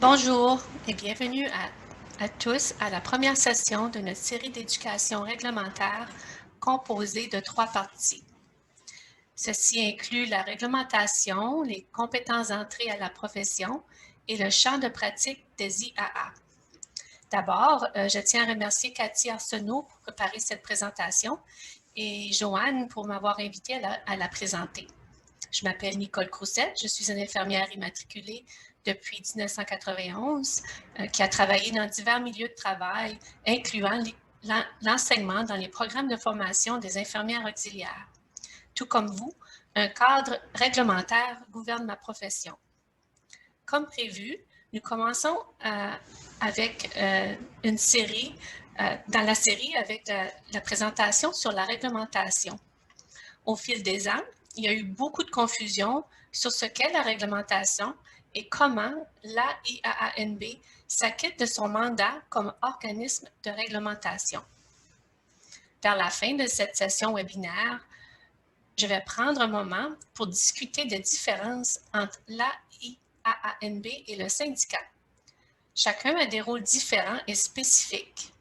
Bonjour et bienvenue à tous à la première session de notre série d'éducation réglementaire composée de 3 parties. Ceci inclut la réglementation, les compétences d'entrée à la profession et le champ de pratique des IAA. D'abord, je tiens à remercier Cathy Arsenault pour préparer cette présentation et Joanne pour m'avoir invitée à la présenter. Je m'appelle Nicole Croussette, je suis une infirmière immatriculée depuis 1991 qui a travaillé dans divers milieux de travail, incluant l'enseignement dans les programmes de formation des infirmières auxiliaires. Tout comme vous, un cadre réglementaire gouverne ma profession. Comme prévu, nous commençons avec une série, dans la série avec la présentation sur la réglementation. Au fil des ans, il y a eu beaucoup de confusion sur ce qu'est la réglementation et comment l'AIAANB s'acquitte de son mandat comme organisme de réglementation. Vers la fin de cette session webinaire, je vais prendre un moment pour discuter des différences entre l'AIAANB et le syndicat. Chacun a des rôles différents et spécifiques.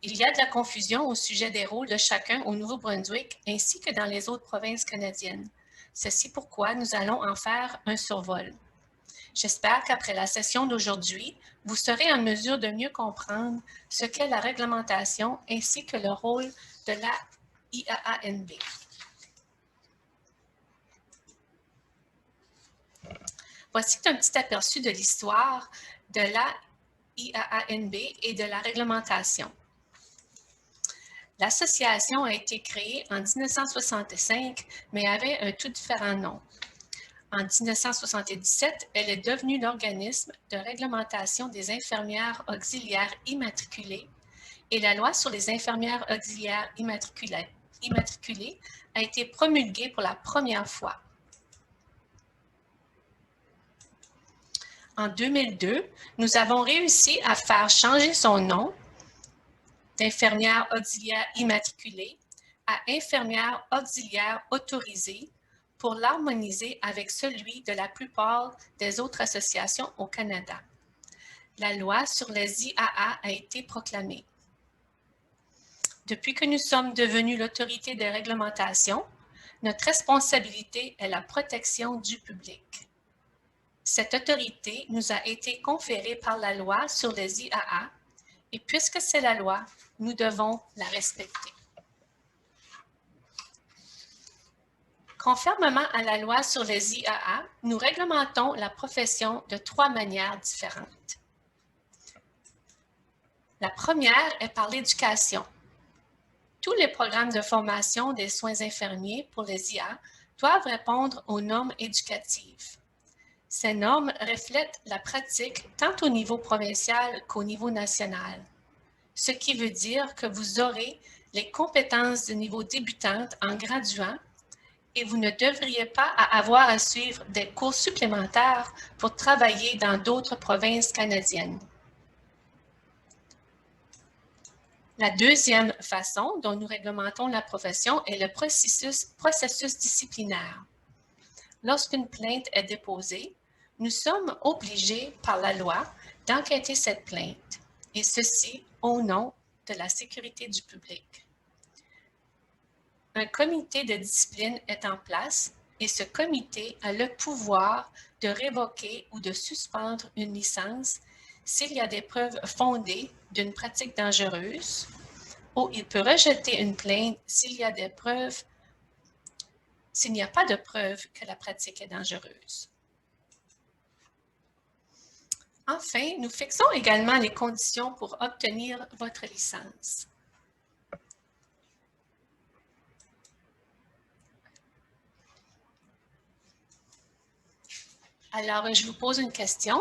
Il y a de la confusion au sujet des rôles de chacun au Nouveau-Brunswick ainsi que dans les autres provinces canadiennes. C'est pourquoi nous allons en faire un survol. J'espère qu'après la session d'aujourd'hui, vous serez en mesure de mieux comprendre ce qu'est la réglementation ainsi que le rôle de la IAANB. Voici un petit aperçu de l'histoire de la IAANB et de la réglementation. L'association a été créée en 1965, mais avait un tout différent nom. En 1977, elle est devenue l'organisme de réglementation des infirmières auxiliaires immatriculées et la loi sur les infirmières auxiliaires immatriculées a été promulguée pour la première fois. En 2002, nous avons réussi à faire changer son nom d'infirmière auxiliaire immatriculée à infirmière auxiliaire autorisée pour l'harmoniser avec celui de la plupart des autres associations au Canada. La loi sur les IAA a été proclamée. Depuis que nous sommes devenus l'autorité de réglementation, notre responsabilité est la protection du public. Cette autorité nous a été conférée par la loi sur les IAA et puisque c'est la loi, nous devons la respecter. Conformément à la loi sur les IAA, nous réglementons la profession de 3 manières différentes. La première est par l'éducation. Tous les programmes de formation des soins infirmiers pour les IA doivent répondre aux normes éducatives. Ces normes reflètent la pratique tant au niveau provincial qu'au niveau national, ce qui veut dire que vous aurez les compétences de niveau débutante en graduant et vous ne devriez pas avoir à suivre des cours supplémentaires pour travailler dans d'autres provinces canadiennes. La deuxième façon dont nous réglementons la profession est le processus disciplinaire. Lorsqu'une plainte est déposée, nous sommes obligés par la loi d'enquêter cette plainte, et ceci au nom de la sécurité du public. Un comité de discipline est en place et ce comité a le pouvoir de révoquer ou de suspendre une licence s'il y a des preuves fondées d'une pratique dangereuse ou il peut rejeter une plainte s'il n'y a pas de preuve que la pratique est dangereuse. Enfin, nous fixons également les conditions pour obtenir votre licence. Alors, je vous pose une question.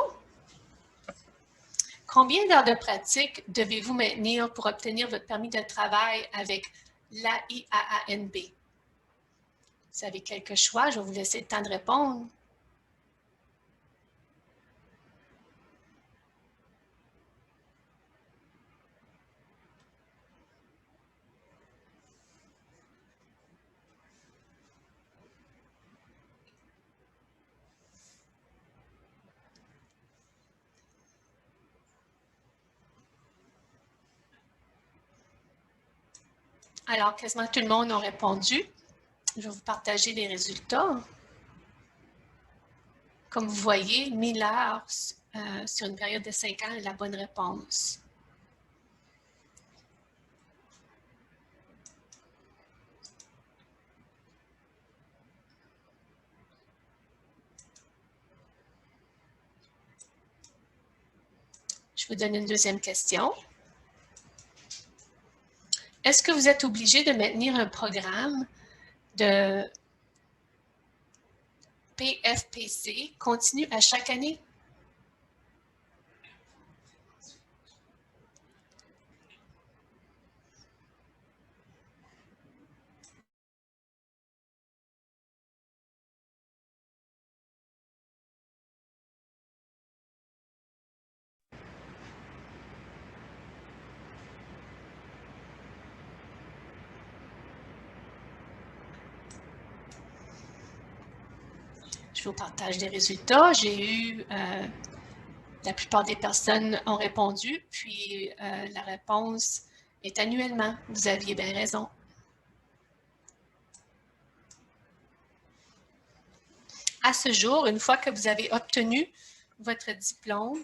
Combien d'heures de pratique devez-vous maintenir pour obtenir votre permis de travail avec l'AIAANB? Vous avez quelques choix, je vais vous laisser le temps de répondre. Alors, quasiment tout le monde a répondu. Je vais vous partager les résultats. Comme vous voyez, 1000 heures sur une période de 5 ans est la bonne réponse. Je vous donne une deuxième question. Est-ce que vous êtes obligé de maintenir un programme de PFPC continu à chaque année? Je vous partage les résultats. J'ai eu, la plupart des personnes ont répondu, puis la réponse est annuellement. Vous aviez bien raison. À ce jour, une fois que vous avez obtenu votre diplôme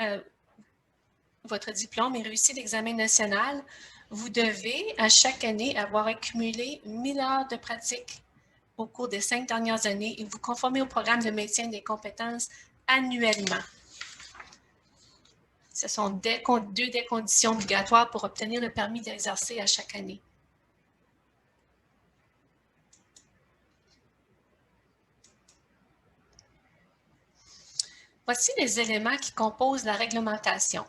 et réussi l'examen national, vous devez à chaque année avoir accumulé 1000 heures de pratique au cours des 5 dernières années et vous conformer au programme de maintien des compétences annuellement. Ce sont deux des conditions obligatoires pour obtenir le permis d'exercer à chaque année. Voici les éléments qui composent la réglementation.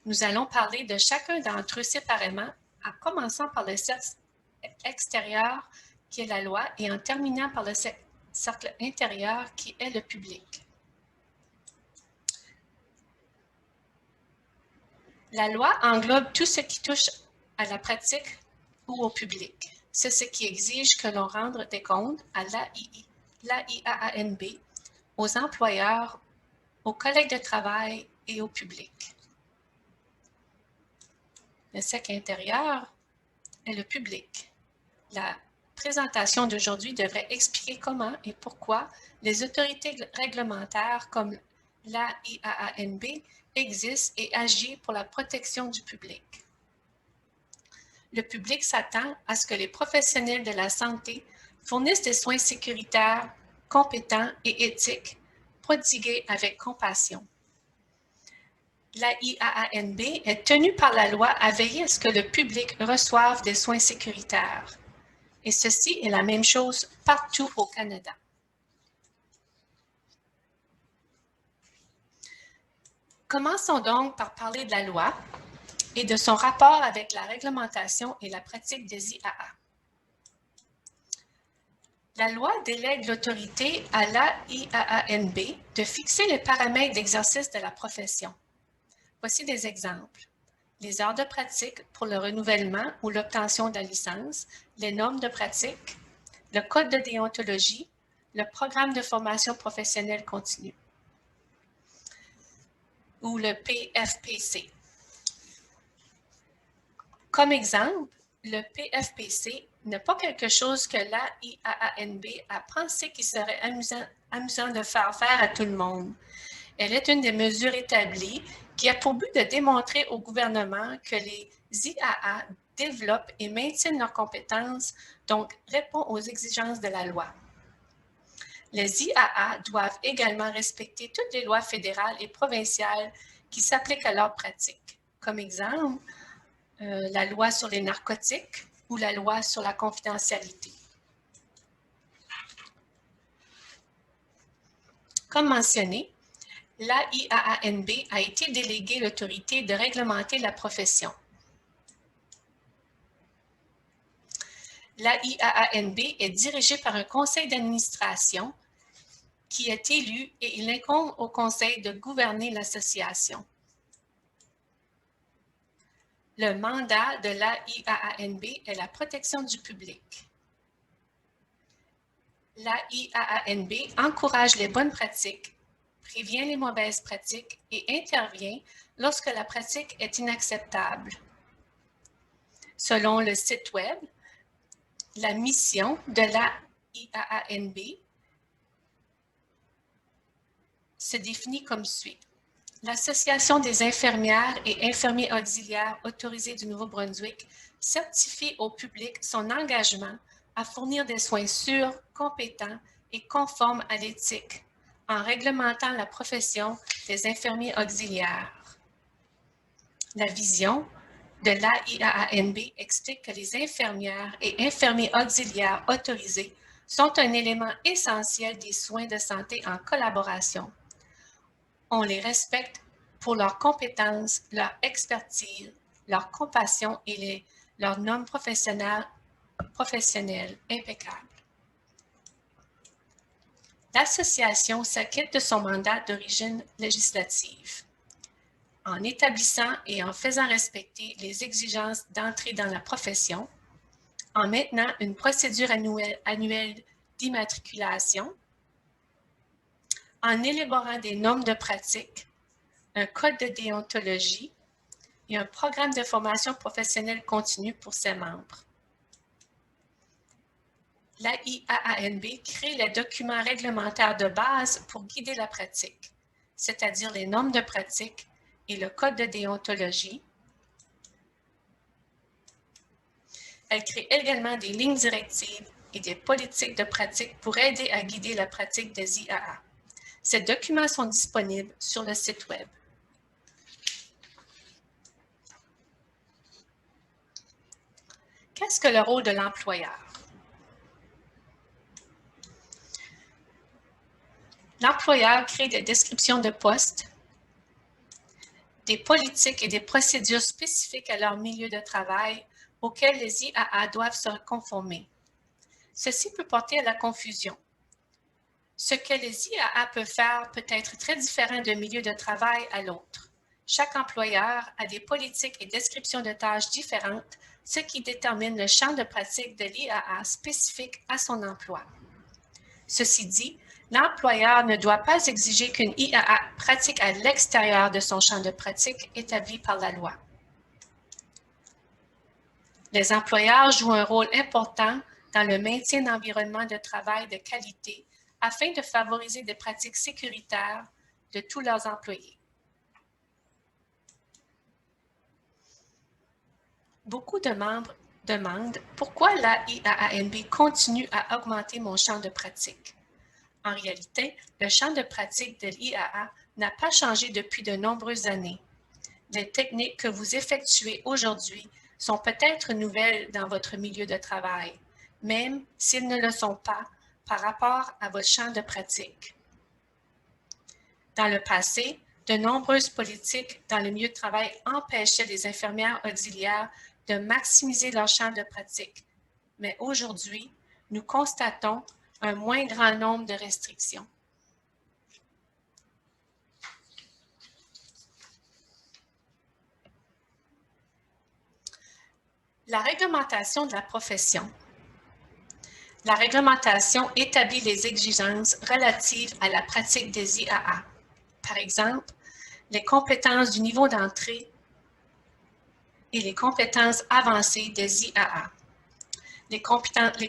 Nous allons parler de chacun d'entre eux séparément, en commençant par le cercle extérieur qui est la loi et en terminant par le cercle intérieur qui est le public. La loi englobe tout ce qui touche à la pratique ou au public. C'est ce qui exige que l'on rende des comptes à l'AIAANB, aux employeurs, aux collègues de travail et au public. Le cercle intérieur est le public. La présentation d'aujourd'hui devrait expliquer comment et pourquoi les autorités réglementaires comme l'AIAANB existent et agissent pour la protection du public. Le public s'attend à ce que les professionnels de la santé fournissent des soins sécuritaires, compétents et éthiques, prodigués avec compassion. L'AIAANB est tenue par la loi à veiller à ce que le public reçoive des soins sécuritaires. Et ceci est la même chose partout au Canada. Commençons donc par parler de la loi et de son rapport avec la réglementation et la pratique des IAA. La loi délègue l'autorité à l'AIAANB de fixer les paramètres d'exercice de la profession. Voici des exemples. Les heures de pratique pour le renouvellement ou l'obtention de la licence, les normes de pratique, le code de déontologie, le programme de formation professionnelle continue ou le PFPC. Comme exemple, le PFPC n'est pas quelque chose que l'AIAANB a pensé qu'il serait amusant de faire à tout le monde. Elle est une des mesures établies qui a pour but de démontrer au gouvernement que les IAA développent et maintiennent leurs compétences, donc répondent aux exigences de la loi. Les IAA doivent également respecter toutes les lois fédérales et provinciales qui s'appliquent à leur pratique. Comme exemple, la loi sur les narcotiques ou la loi sur la confidentialité. Comme mentionné, l'AIAANB a été déléguée l'autorité de réglementer la profession. L'AIAANB est dirigée par un conseil d'administration qui est élu et il incombe au conseil de gouverner l'association. Le mandat de l'AIAANB est la protection du public. L'AIAANB encourage les bonnes pratiques, prévient les mauvaises pratiques et intervient lorsque la pratique est inacceptable. Selon le site Web, la mission de la IAANB se définit comme suit. L'Association des infirmières et infirmiers auxiliaires autorisés du Nouveau-Brunswick certifie au public son engagement à fournir des soins sûrs, compétents et conformes à l'éthique en réglementant la profession des infirmiers auxiliaires. La vision de l'AIAANB explique que les infirmières et infirmiers auxiliaires autorisés sont un élément essentiel des soins de santé en collaboration. On les respecte pour leurs compétences, leur expertise, leur compassion et leurs normes professionnelles impeccables. L'association s'acquitte de son mandat d'origine législative en établissant et en faisant respecter les exigences d'entrée dans la profession, en maintenant une procédure annuelle d'immatriculation, en élaborant des normes de pratique, un code de déontologie et un programme de formation professionnelle continue pour ses membres. L'AIAANB crée les documents réglementaires de base pour guider la pratique, c'est-à-dire les normes de pratique et le code de déontologie. Elle crée également des lignes directives et des politiques de pratique pour aider à guider la pratique des IAA. Ces documents sont disponibles sur le site Web. Qu'est-ce que le rôle de l'employeur? L'employeur crée des descriptions de postes, des politiques et des procédures spécifiques à leur milieu de travail auxquelles les IAA doivent se conformer. Ceci peut porter à la confusion. Ce que les IAA peuvent faire peut être très différent d'un milieu de travail à l'autre. Chaque employeur a des politiques et descriptions de tâches différentes, ce qui détermine le champ de pratique de l'IAA spécifique à son emploi. Ceci dit, l'employeur ne doit pas exiger qu'une IAA pratique à l'extérieur de son champ de pratique établi par la loi. Les employeurs jouent un rôle important dans le maintien d'environnements de travail de qualité afin de favoriser des pratiques sécuritaires de tous leurs employés. Beaucoup de membres demandent pourquoi la IAANB continue à augmenter mon champ de pratique. En réalité, le champ de pratique de l'IAA n'a pas changé depuis de nombreuses années. Les techniques que vous effectuez aujourd'hui sont peut-être nouvelles dans votre milieu de travail, même s'ils ne le sont pas par rapport à votre champ de pratique. Dans le passé, de nombreuses politiques dans le milieu de travail empêchaient les infirmières auxiliaires de maximiser leur champ de pratique. Mais aujourd'hui, nous constatons un moins grand nombre de restrictions. La réglementation de la profession. La réglementation établit les exigences relatives à la pratique des IAA. Par exemple, les compétences du niveau d'entrée et les compétences avancées des IAA. Les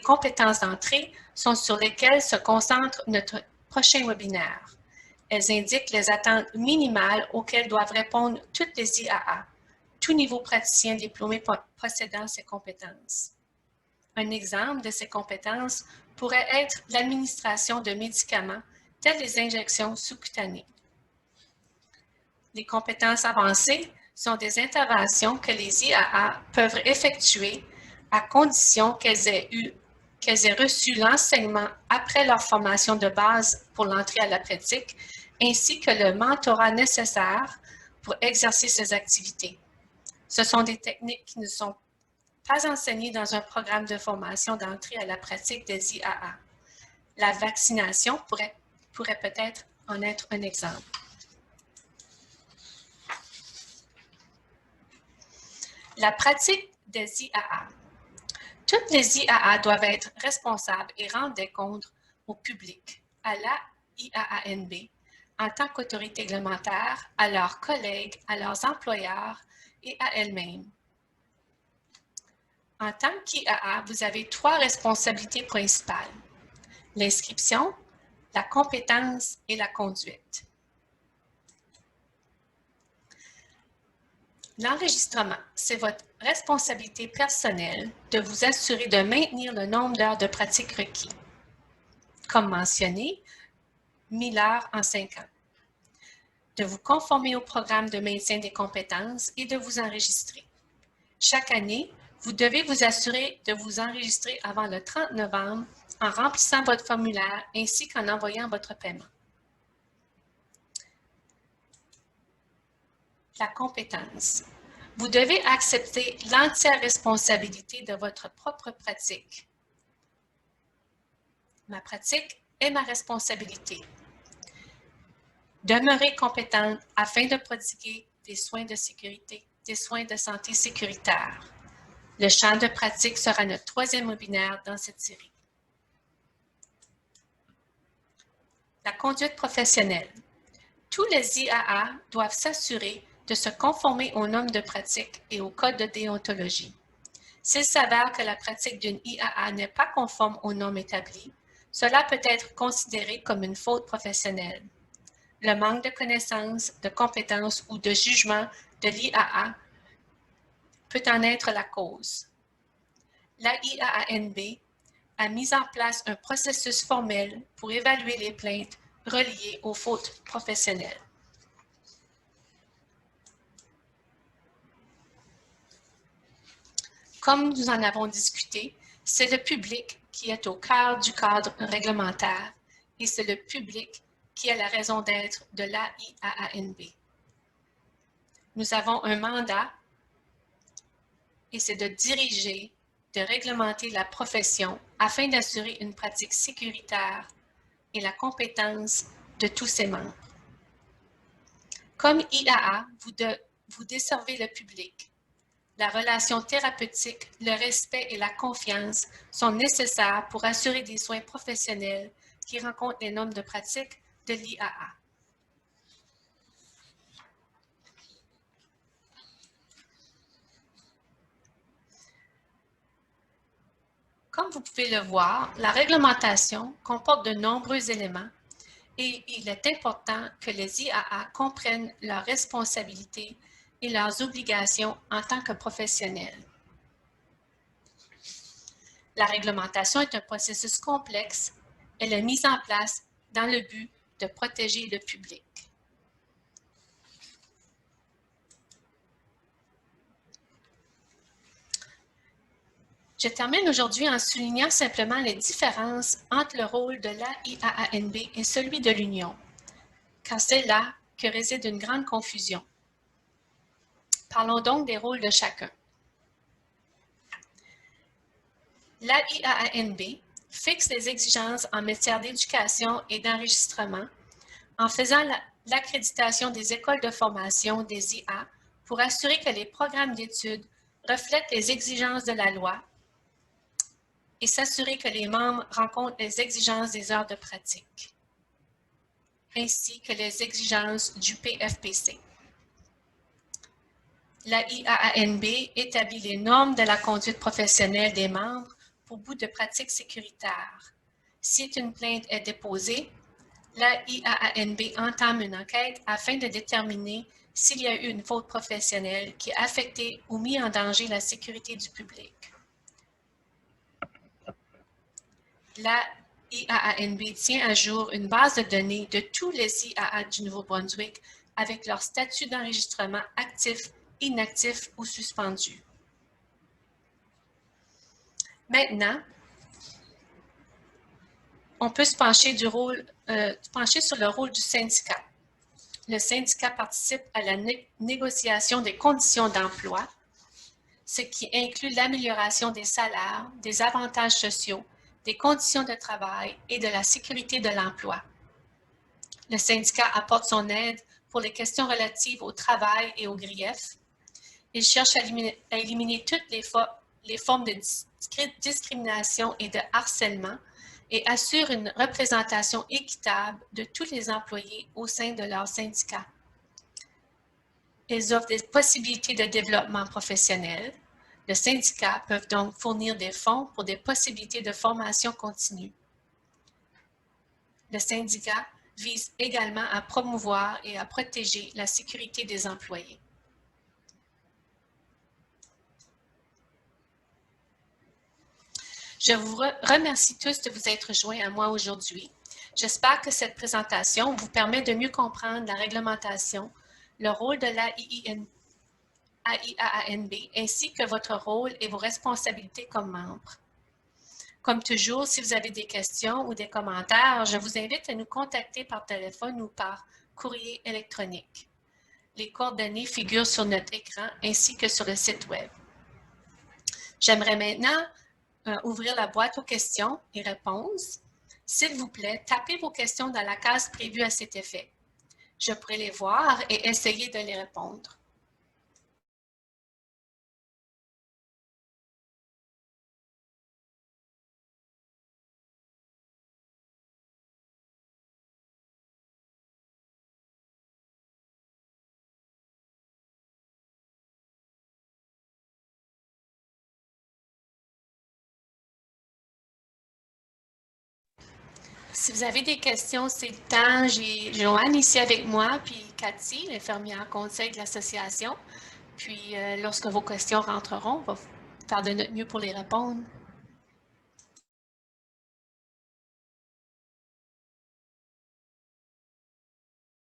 compétences d'entrée sont sur lesquelles se concentre notre prochain webinaire. Elles indiquent les attentes minimales auxquelles doivent répondre toutes les IAA, tout niveau praticien diplômé possédant ces compétences. Un exemple de ces compétences pourrait être l'administration de médicaments tels les injections sous-cutanées. Les compétences avancées sont des interventions que les IAA peuvent effectuer à condition qu'elles aient reçu l'enseignement après leur formation de base pour l'entrée à la pratique, ainsi que le mentorat nécessaire pour exercer ces activités. Ce sont des techniques qui ne sont pas enseignées dans un programme de formation d'entrée à la pratique des IAA. La vaccination pourrait peut-être en être un exemple. La pratique des IAA. Toutes les IAA doivent être responsables et rendre des comptes au public, à la IAANB, en tant qu'autorité réglementaire, à leurs collègues, à leurs employeurs et à elles-mêmes. En tant qu'IAA, vous avez 3 responsabilités principales: l'inscription, la compétence et la conduite. L'enregistrement, c'est votre responsabilité personnelle de vous assurer de maintenir le nombre d'heures de pratique requis. Comme mentionné, 1000 heures en 5 ans. De vous conformer au programme de maintien des compétences et de vous enregistrer. Chaque année, vous devez vous assurer de vous enregistrer avant le 30 novembre en remplissant votre formulaire ainsi qu'en envoyant votre paiement. La compétence. Vous devez accepter l'entière responsabilité de votre propre pratique. Ma pratique est ma responsabilité. Demeurez compétente afin de prodiguer des soins de sécurité, des soins de santé sécuritaires. Le champ de pratique sera notre 3e webinaire dans cette série. La conduite professionnelle. Tous les IAA doivent s'assurer de se conformer aux normes de pratique et au code de déontologie. S'il s'avère que la pratique d'une IAA n'est pas conforme aux normes établies, cela peut être considéré comme une faute professionnelle. Le manque de connaissances, de compétences ou de jugement de l'IAA peut en être la cause. La IAANB a mis en place un processus formel pour évaluer les plaintes reliées aux fautes professionnelles. Comme nous en avons discuté, c'est le public qui est au cœur du cadre réglementaire et c'est le public qui est la raison d'être de l'AIAANB. Nous avons un mandat et c'est de diriger, de réglementer la profession afin d'assurer une pratique sécuritaire et la compétence de tous ses membres. Comme IAA, vous desservez le public. La relation thérapeutique, le respect et la confiance sont nécessaires pour assurer des soins professionnels qui rencontrent les normes de pratique de l'IAA. Comme vous pouvez le voir, la réglementation comporte de nombreux éléments et il est important que les IAA comprennent leurs responsabilités et leurs obligations en tant que professionnels. La réglementation est un processus complexe. Elle est mise en place dans le but de protéger le public. Je termine aujourd'hui en soulignant simplement les différences entre le rôle de l'AIAANB et celui de l'Union, car c'est là que réside une grande confusion. Parlons donc des rôles de chacun. L'AIAANB fixe les exigences en matière d'éducation et d'enregistrement en faisant l'accréditation des écoles de formation des IA pour assurer que les programmes d'études reflètent les exigences de la loi et s'assurer que les membres rencontrent les exigences des heures de pratique, ainsi que les exigences du PFPC. La IAANB établit les normes de la conduite professionnelle des membres pour but de pratique sécuritaire. Si une plainte est déposée, la IAANB entame une enquête afin de déterminer s'il y a eu une faute professionnelle qui a affecté ou mis en danger la sécurité du public. La IAANB tient à jour une base de données de tous les IAA du Nouveau-Brunswick avec leur statut d'enregistrement actif, inactif ou suspendu. Maintenant, on peut se pencher sur le rôle du syndicat. Le syndicat participe à la négociation des conditions d'emploi, ce qui inclut l'amélioration des salaires, des avantages sociaux, des conditions de travail et de la sécurité de l'emploi. Le syndicat apporte son aide pour les questions relatives au travail et aux griefs. Il cherche à éliminer toutes les formes de discrimination et de harcèlement et assure une représentation équitable de tous les employés au sein de leur syndicat. Ils offrent des possibilités de développement professionnel, Le syndicat peut donc fournir des fonds pour des possibilités de formation continue. Le syndicat vise également à promouvoir et à protéger la sécurité des employés. Je vous remercie tous de vous être joints à moi aujourd'hui. J'espère que cette présentation vous permet de mieux comprendre la réglementation, le rôle de l'AIANB ainsi que votre rôle et vos responsabilités comme membre. Comme toujours, si vous avez des questions ou des commentaires, je vous invite à nous contacter par téléphone ou par courrier électronique. Les coordonnées figurent sur notre écran ainsi que sur le site Web. J'aimerais maintenant ouvrir la boîte aux questions et réponses. S'il vous plaît, tapez vos questions dans la case prévue à cet effet. Je pourrai les voir et essayer de les répondre. Si vous avez des questions, c'est le temps. J'ai Joanne ici avec moi, puis Cathy, l'infirmière conseil de l'association. Puis, lorsque vos questions rentreront, on va faire de notre mieux pour les répondre.